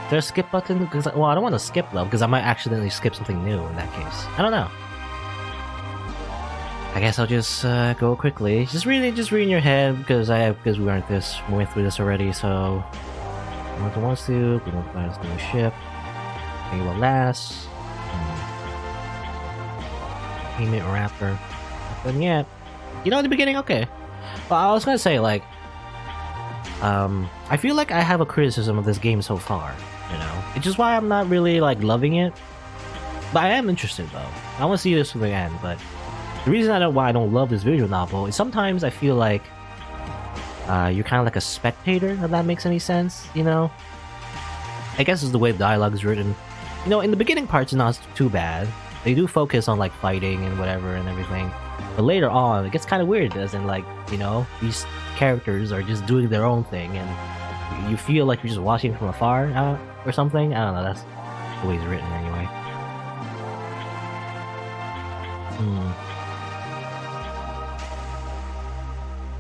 Is there a skip button? Because, well, I don't want to skip though, because I might accidentally skip something new in that case. I don't know. I guess I'll just go quickly. Just read in your head because we went through this already. So, what wants to? We don't find this new ship. Okay, will last. Payment Raptor. Nothing yet. You know, in the beginning, okay. Well, I was gonna say like, I feel like I have a criticism of this game so far. You know, it's just why I'm not really like loving it. But I am interested though. I want to see this to the end. But the reason why I don't love this visual novel is sometimes I feel like you're kind of like a spectator. If that makes any sense, you know. I guess it's the way the dialogue is written. You know, in the beginning parts, it's not too bad. They do focus on like fighting and whatever and everything. But later on, it gets kind of weird, as in like, you know, these characters are just doing their own thing, and you feel like you're just watching from afar or something. I don't know. That's the way it's written anyway.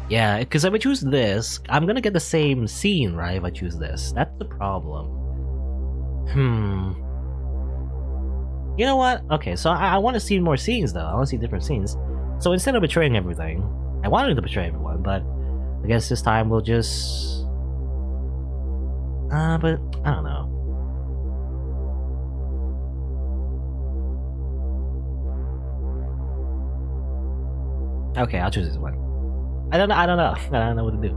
Yeah, because if I choose this, I'm gonna get the same scene, right? If I choose this, that's the problem. You know what? Okay, so I want to see more scenes though. I want to see different scenes. So instead of betraying everything, I wanted to betray everyone, but I guess this time we'll just. But I don't know. Okay, I'll choose this one. I don't know. I don't know what to do.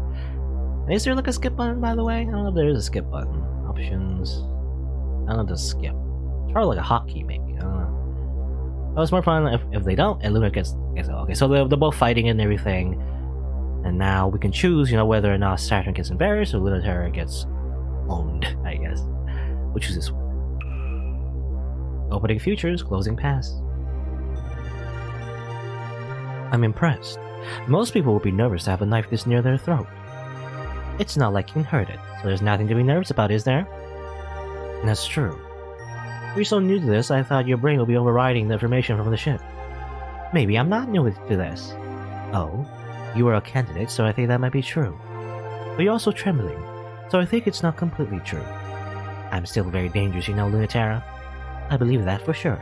Is there like a skip button, by the way? I don't know if there is a skip button. Options. I don't know if skip. It's probably like a hotkey, maybe. I don't know. It was more fun if they don't, and Luna gets okay. So they're both fighting and everything, and now we can choose, you know, whether or not Saturn gets embarrassed or Lunaterra gets owned. I guess. We'll choose this one. Opening futures, closing past. I'm impressed. Most people would be nervous to have a knife this near their throat. It's not like you can hurt it, so there's nothing to be nervous about, is there? That's true. You're so new to this, I thought your brain would be overriding the information from the ship. Maybe I'm not new to this. Oh, you are a candidate, so I think that might be true. But you're also trembling, so I think it's not completely true. I'm still very dangerous, you know, Lunaterra. I believe that for sure.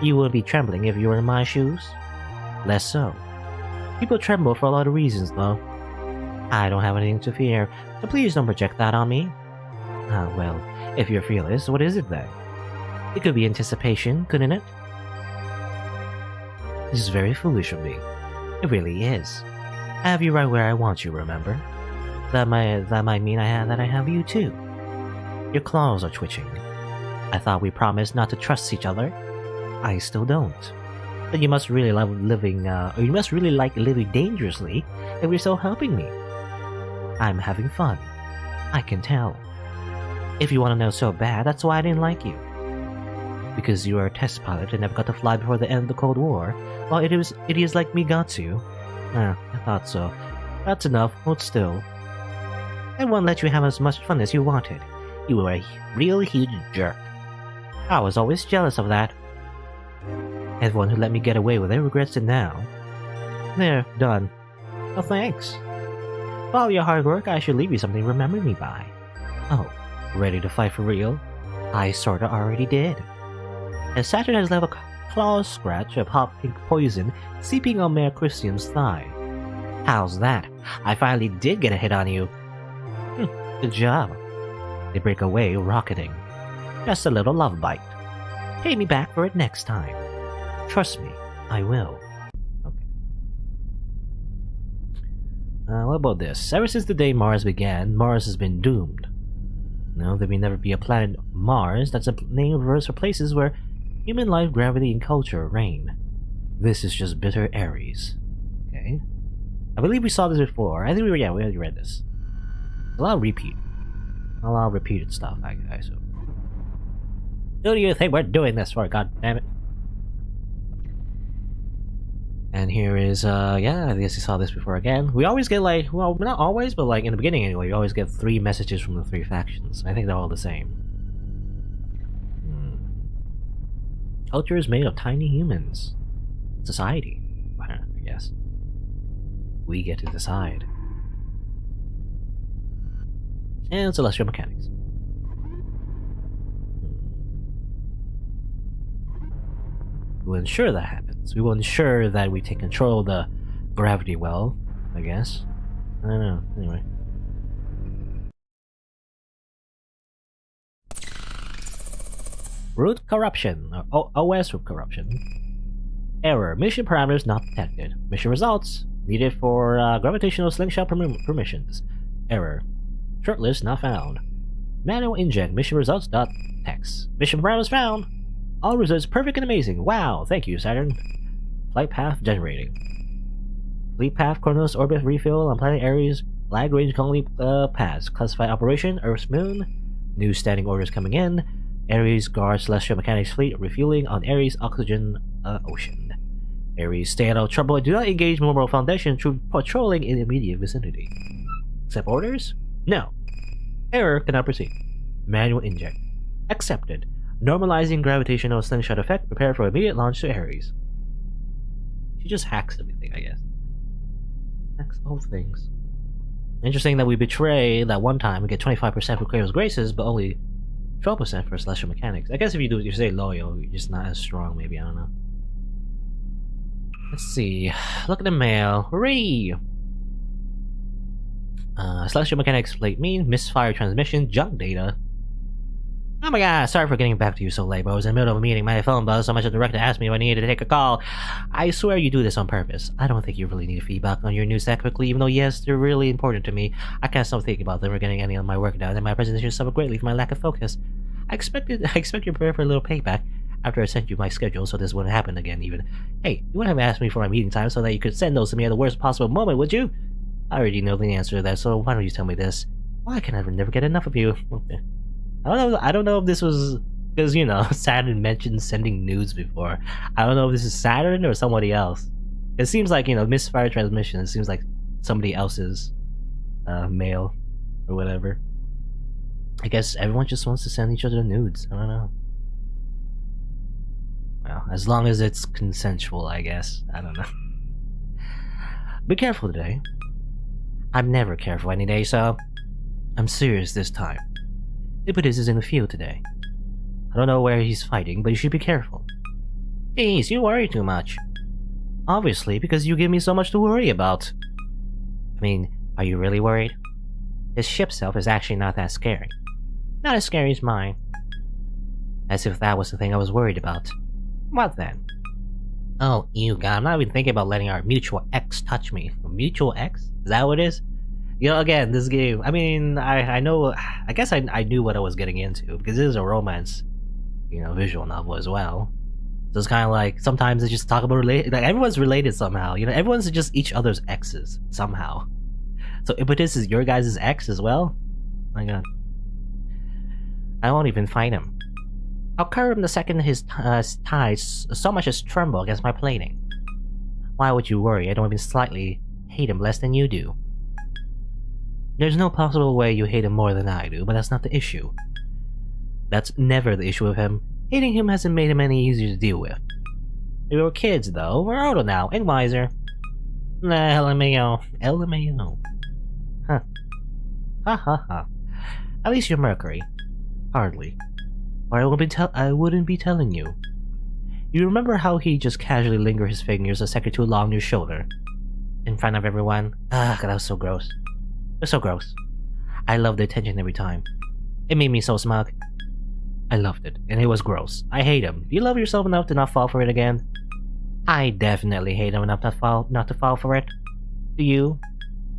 You wouldn't be trembling if you were in my shoes? Less so. People tremble for a lot of reasons, though. I don't have anything to fear, so please don't project that on me. Well, if you're fearless, what is it then? It could be anticipation, couldn't it? This is very foolish of me. It really is. I have you right where I want you, remember? That might mean that I have you too. Your claws are twitching. I thought we promised not to trust each other. I still don't. Then you must really love living, or you must really like living dangerously if you're so helping me. I'm having fun. I can tell. If you want to know so bad, that's why I didn't like you. Because you are a test pilot and never got to fly before the end of the Cold War, while idiots like me got to. I thought so. That's enough, hold still. I won't let you have as much fun as you wanted. You were a real huge jerk. I was always jealous of that. Everyone who let me get away with it regrets it now. There, done. Oh, thanks. For all your hard work, I should leave you something to remember me by. Oh, ready to fight for real? I sorta already did. As Saturn has left a claw scratch of hot pink poison seeping on Mayor Christian's thigh. How's that? I finally did get a hit on you. Good job. They break away, rocketing. Just a little love bite. Pay me back for it next time. Trust me, I will. Okay. What about this? Ever since the day Mars began, Mars has been doomed. No, there may never be a planet Mars that's a name of verse for places where human life, gravity, and culture reign. This is just bitter Aries. Okay. I believe we saw this before. I think we already read this. A lot of repeat. A lot of repeated stuff, I guess. Who do you think we're doing this for, god damn it? And here is, yeah, I guess you saw this before again. We always get like, well, not always, but like in the beginning anyway, you always get 3 messages from the 3 factions. I think they're all the same. Culture is made of tiny humans. Society, I guess. We get to decide. And celestial mechanics. We will ensure that happens. We will ensure that we take control of the gravity well, I guess. I don't know. Anyway. Root corruption. OS root corruption. Error. Mission parameters not detected. Mission results needed for gravitational slingshot permissions. Error. Shortlist not found. Manual inject. Mission results dot text. Mission parameters found. All results perfect and amazing. Wow. Thank you, Saturn. Flight path generating. Fleet path Kronos orbit refill on planet Ares. Lag range currently passed. Classified operation. Earth's moon. New standing orders coming in. Ares guard celestial mechanics fleet refueling on Ares oxygen ocean. Ares stay out of trouble and do not engage Memorial Foundation through patrolling in the immediate vicinity. Accept orders? No. Error cannot proceed. Manual inject. Accepted. Normalizing gravitational slingshot effect. Prepare for immediate launch to Ares. She just hacks everything, I guess. Hacks all things. Interesting that we betray that one time we get 25% for Kratos Graces, but only 12% for celestial mechanics. I guess if you stay loyal, you're just not as strong, maybe, I don't know. Let's see. Look at the mail. Hooray! Celestial mechanics plate mean, misfire transmission, junk data. Oh my god, sorry for getting back to you so late, but I was in the middle of a meeting. My phone buzzed so much the director asked me if I needed to take a call. I swear you do this on purpose. I don't think you really need feedback on your news that quickly, even though yes, they're really important to me. I can't stop thinking about them or getting any of my work done, and my presentation suffered greatly from my lack of focus. I expect you to prepare for a little payback after I sent you my schedule so this wouldn't happen again even. Hey, you wouldn't have asked me for my meeting time so that you could send those to me at the worst possible moment, would you? I already know the answer to that, so why don't you tell me this? Why can I never get enough of you? Okay. I don't know if this was because, you know, Saturn mentioned sending nudes before. I don't know if this is Saturn or somebody else. It seems like, you know, misfire transmission. It seems like somebody else's mail or whatever. I guess everyone just wants to send each other nudes. I don't know. Well, as long as it's consensual, I guess. I don't know. Be careful today. I'm never careful any day, so I'm serious this time. Impetus is in the field today. I don't know where he's fighting, but you should be careful. Jeez, you worry too much. Obviously, because you give me so much to worry about. I mean, are you really worried? His ship self is actually not that scary. Not as scary as mine. As if that was the thing I was worried about. What then? Oh, you God, I'm not even thinking about letting our mutual ex touch me. Mutual ex? Is that what it is? You know, again, this game, I mean, I know, I guess I knew what I was getting into, because it is a romance, you know, visual novel as well. So it's kind of like, sometimes they just talk about like, everyone's related somehow, you know, everyone's just each other's exes, somehow. So Impetus is your guys' ex as well? My god. I won't even fight him. I'll curb him the second his ties so much as tremble against my plating. Why would you worry? I don't even slightly hate him less than you do. There's no possible way you hate him more than I do, but that's not the issue. That's never the issue with him. Hating him hasn't made him any easier to deal with. We were kids, though. We're older now, and wiser. LMAO. LMAO. Huh. Ha ha ha. At least you're Mercury. Hardly. Or I wouldn't be telling you. You remember how he just casually lingered his fingers a second too long on your shoulder? In front of everyone? Ah, God, that was so gross. It was so gross. I loved the attention every time. It made me so smug. I loved it, and it was gross. I hate him. Do you love yourself enough to not fall for it again? I definitely hate him enough not to fall for it. Do you?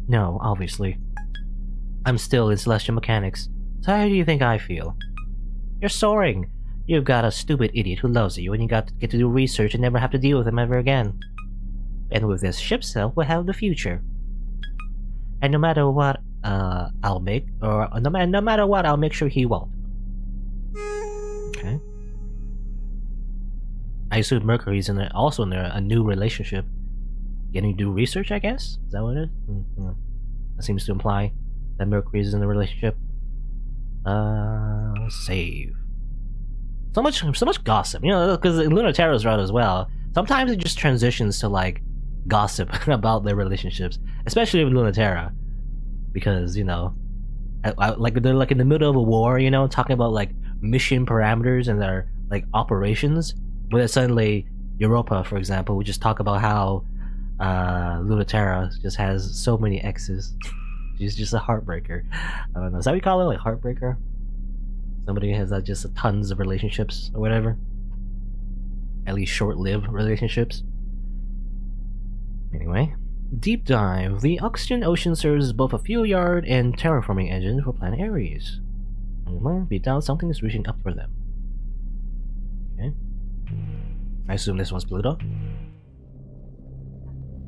No, obviously. I'm still in celestial mechanics, so how do you think I feel? You're soaring. You've got a stupid idiot who loves you, and you got to get to do research and never have to deal with him ever again. And with this ship cell, we'll have the future. And no matter what, I'll make sure he won't. Okay. I assume Mercury's also in a new relationship. Getting to do research, I guess? Is that what it is? Mm-hmm. That seems to imply that Mercury's in a relationship. Save. So much gossip, you know, because in Lunar Terror's route as well, sometimes it just transitions to, like, gossip about their relationships, especially with Lunaterra, because, you know, like they're like in the middle of a war, you know, talking about like mission parameters and their like operations, but then suddenly Europa, for example, we just talk about how Lunaterra just has so many exes. She's just a heartbreaker. I don't know. Is that what we call it? Like heartbreaker? Somebody has just tons of relationships or whatever. At least short-lived relationships. Anyway, deep dive. The oxygen ocean serves as both a fuel yard and terraforming engine for planet Ares. Well, be down something is reaching up for them. Okay. I assume this one's Pluto.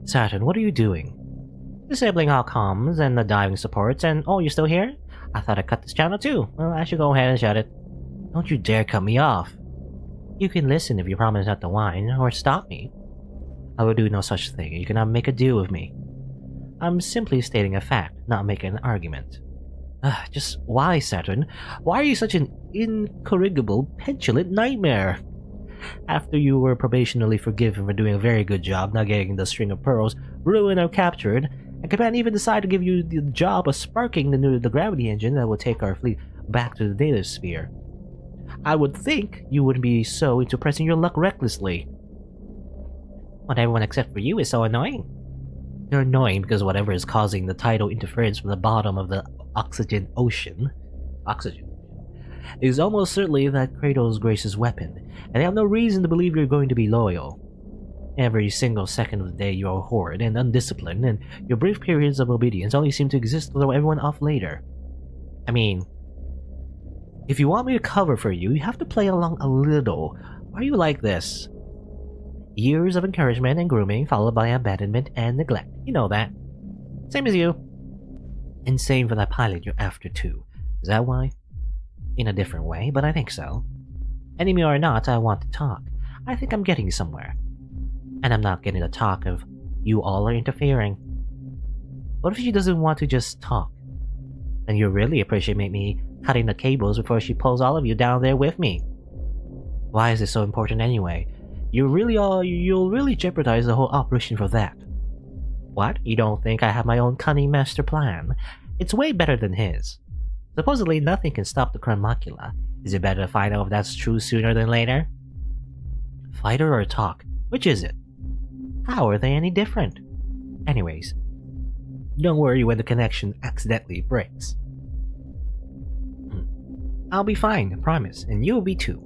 Saturn, what are you doing? Disabling all comms and the diving supports, and oh, you're still here? I thought I cut this channel too. Well, I should go ahead and shut it. Don't you dare cut me off. You can listen if you promise not to whine, or stop me. I will do no such thing. You cannot make a deal with me. I'm simply stating a fact, not making an argument. Just why, Saturn? Why are you such an incorrigible, petulant nightmare? After you were probationally forgiven for doing a very good job not getting the string of pearls ruined or captured, and Command even decided to give you the job of sparking the gravity engine that will take our fleet back to the native sphere. I would think you wouldn't be so into pressing your luck recklessly. But everyone except for you is so annoying. You're annoying because whatever is causing the tidal interference from the bottom of the oxygen is almost certainly that Kratos' gracious weapon, and I have no reason to believe you're going to be loyal. Every single second of the day you are horrid and undisciplined, and your brief periods of obedience only seem to exist to throw everyone off later. I mean, if you want me to cover for you, you have to play along a little. Why are you like this? Years of encouragement and grooming followed by abandonment and neglect. You know that. Same as you. And same for that pilot you're after too. Is that why? In a different way, but I think so. Enemy or not, I want to talk. I think I'm getting somewhere. And I'm not getting the talk of you all are interfering. What if she doesn't want to just talk? Then you really appreciate me cutting the cables before she pulls all of you down there with me. Why is this so important anyway? You'll really jeopardize the whole operation for that. What? You don't think I have my own cunning master plan? It's way better than his. Supposedly nothing can stop the Chronomacula. Is it better to find out if that's true sooner than later? Fighter or talk? Which is it? How are they any different? Anyways, don't worry when the connection accidentally breaks. I'll be fine, I promise, and you'll be too.